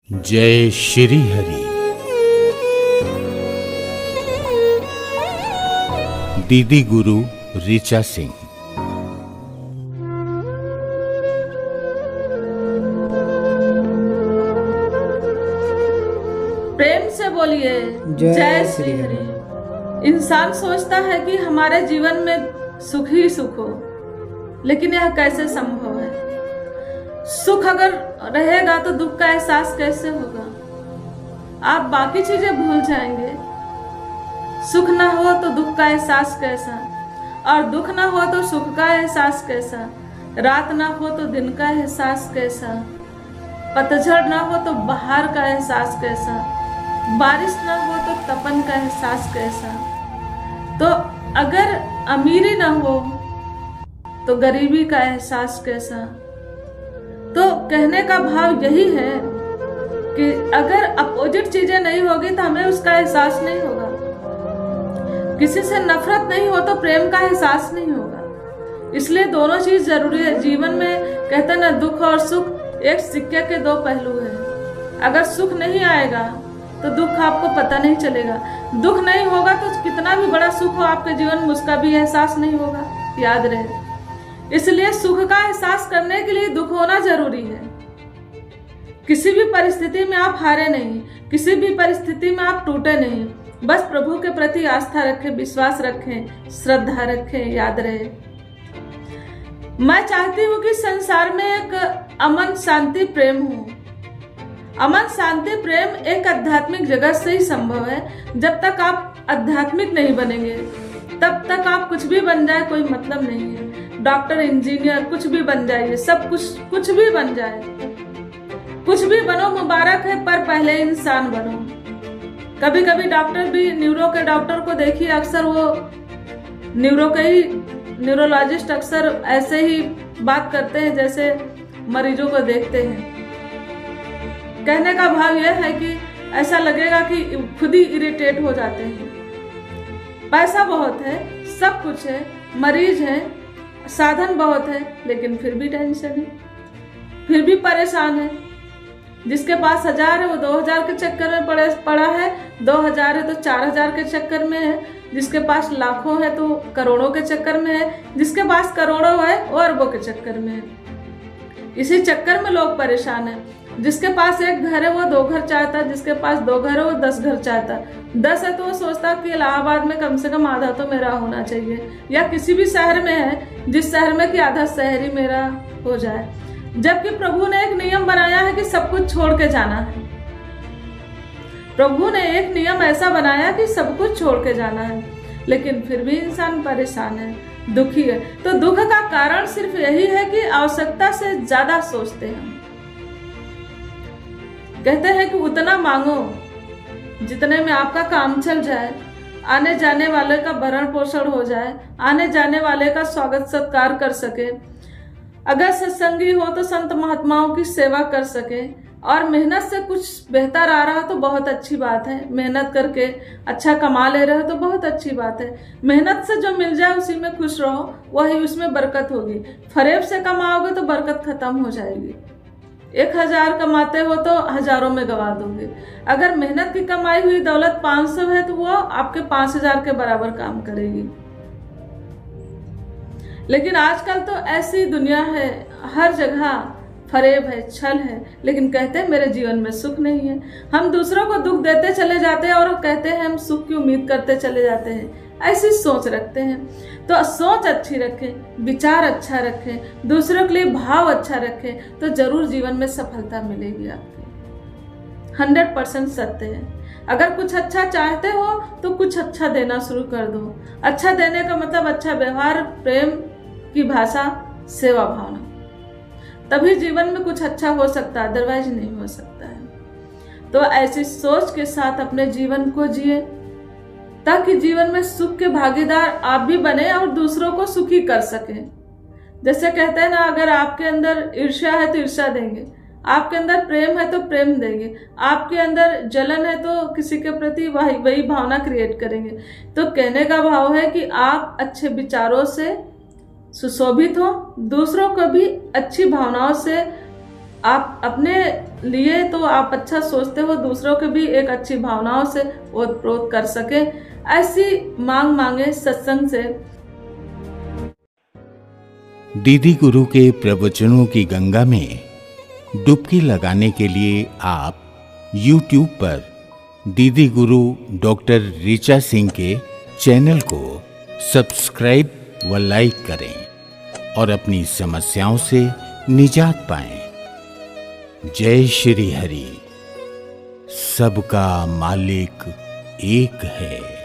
जय श्री हरि। दीदी गुरु ऋचा सिंह। प्रेम से बोलिए जय श्री हरि। इंसान सोचता है कि हमारे जीवन में सुख ही सुख हो, लेकिन यह कैसे संभव है? सुख अगर रहेगा तो दुख का एहसास कैसे होगा? आप बाकी चीजें भूल जाएंगे। सुख ना हो तो दुख का एहसास कैसा, और दुख ना हो तो सुख का एहसास कैसा? रात ना हो तो दिन का एहसास कैसा? पतझड़ ना हो तो बहार का एहसास कैसा? बारिश ना हो तो तपन का एहसास कैसा? तो अगर अमीरी ना हो तो गरीबी का एहसास कैसा? तो कहने का भाव यही है कि अगर अपोजिट चीजें नहीं होगी तो हमें उसका एहसास नहीं होगा। किसी से नफरत नहीं हो तो प्रेम का एहसास नहीं होगा। इसलिए दोनों चीज जरूरी है जीवन में। कहते हैं ना, दुख और सुख एक सिक्के के दो पहलू हैं। अगर सुख नहीं आएगा तो दुख आपको पता नहीं चलेगा। दुख नहीं होगा तो कितना भी बड़ा सुख हो आपके जीवन में, उसका भी एहसास नहीं होगा। याद रहे, इसलिए सुख का एहसास करने के लिए दुख होना जरूरी है। किसी भी परिस्थिति में आप हारे नहीं, किसी भी परिस्थिति में आप टूटे नहीं। बस प्रभु के प्रति आस्था रखें, विश्वास रखें, श्रद्धा रखें। याद रहे, मैं चाहती हूँ कि संसार में एक अमन शांति प्रेम हो। अमन शांति प्रेम एक आध्यात्मिक जगत से ही संभव है। जब तक आप आध्यात्मिक नहीं बनेंगे तब तक आप कुछ भी बन जाए कोई मतलब नहीं है। डॉक्टर, इंजीनियर, कुछ भी बन जाइए, सब कुछ भी बन जाए, कुछ भी बनो, मुबारक है, पर पहले इंसान बनो। कभी कभी डॉक्टर भी, न्यूरो के डॉक्टर को देखिए, अक्सर वो न्यूरोलॉजिस्ट अक्सर ऐसे ही बात करते हैं जैसे मरीजों को देखते हैं। कहने का भाव यह है कि ऐसा लगेगा कि खुद ही इरिटेट हो जाते हैं। पैसा बहुत है, सब कुछ है, मरीज है, साधन बहुत है, लेकिन फिर भी टेंशन है, फिर भी परेशान है। जिसके पास 1000 है वो 2000 के चक्कर में पड़ा है, 2000 है तो 4000 के चक्कर में है, जिसके पास लाखों है तो करोड़ों के चक्कर में है, जिसके पास करोड़ों है वो अरबों के चक्कर में है। इसी चक्कर में लोग परेशान हैं। जिसके पास एक घर है वो 2 घर चाहता, जिसके पास 2 घर है वो 10 घर चाहता। 10 है तो वो सोचता कि इलाहाबाद में कम से कम आधा तो मेरा होना चाहिए, या किसी भी शहर में है जिस शहर में कि आधा शहर ही मेरा हो जाए। जबकि प्रभु ने एक नियम बनाया है कि सब कुछ छोड़ के जाना है। प्रभु ने एक नियम ऐसा बनाया कि सब कुछ छोड़ के जाना है, लेकिन फिर भी इंसान परेशान है, दुखी है। तो दुख का कारण सिर्फ यही है कि आवश्यकता से ज्यादा सोचते हैं। कहते हैं कि उतना मांगो जितने में आपका काम चल जाए, आने जाने वाले का भरण पोषण हो जाए, आने जाने वाले का स्वागत सत्कार कर सके। अगर सत्संगी हो तो संत महात्माओं की सेवा कर सके, और मेहनत से कुछ बेहतर आ रहा हो तो बहुत अच्छी बात है। मेहनत करके अच्छा कमा ले रहे हो तो बहुत अच्छी बात है। मेहनत से जो मिल जाए उसी में खुश रहो, वही उसमें बरकत होगी। फरेब से कमाओगे तो बरकत खत्म हो जाएगी। 1000 कमाते हो तो हजारों में गवा दोगे। अगर मेहनत की कमाई हुई दौलत 500 है तो वो आपके 5000 के बराबर काम करेगी। लेकिन आजकल तो ऐसी दुनिया है, हर जगह फरेब है, छल है, लेकिन कहते हैं मेरे जीवन में सुख नहीं है। हम दूसरों को दुख देते चले जाते हैं और कहते हैं हम सुख की उम्मीद करते चले जाते हैं। ऐसी सोच रखते हैं। तो सोच अच्छी रखें, विचार अच्छा रखें, दूसरों के लिए भाव अच्छा रखें, तो जरूर जीवन में सफलता मिलेगी आपकी। 100% सत्य है। अगर कुछ अच्छा चाहते हो तो कुछ अच्छा देना शुरू कर दो। अच्छा देने का मतलब अच्छा व्यवहार, प्रेम की भाषा, सेवा भावना, तभी जीवन में कुछ अच्छा हो सकता है, अदरवाइज नहीं हो सकता है। तो ऐसी सोच के साथ अपने जीवन को जिए, ताकि जीवन में सुख के भागीदार आप भी बने और दूसरों को सुखी कर सकें। जैसे कहते हैं ना, अगर आपके अंदर ईर्ष्या है तो ईर्ष्या देंगे, आपके अंदर प्रेम है तो प्रेम देंगे, आपके अंदर जलन है तो किसी के प्रति वही भावना क्रिएट करेंगे। तो कहने का भाव है कि आप अच्छे विचारों से सुशोभित हो, दूसरों को भी अच्छी भावनाओं से आप अपने लिए तो आप अच्छा सोचते हो, दूसरों के भी एक अच्छी भावनाओं से ओतप्रोत कर सके, ऐसी मांग मांगे सत्संग से। दीदी गुरु के प्रवचनों की गंगा में डुबकी लगाने के लिए आप YouTube पर दीदी गुरु डॉक्टर ऋचा सिंह के चैनल को सब्सक्राइब व लाइक करें और अपनी समस्याओं से निजात पाएं। जय श्री हरि। सबका मालिक एक है।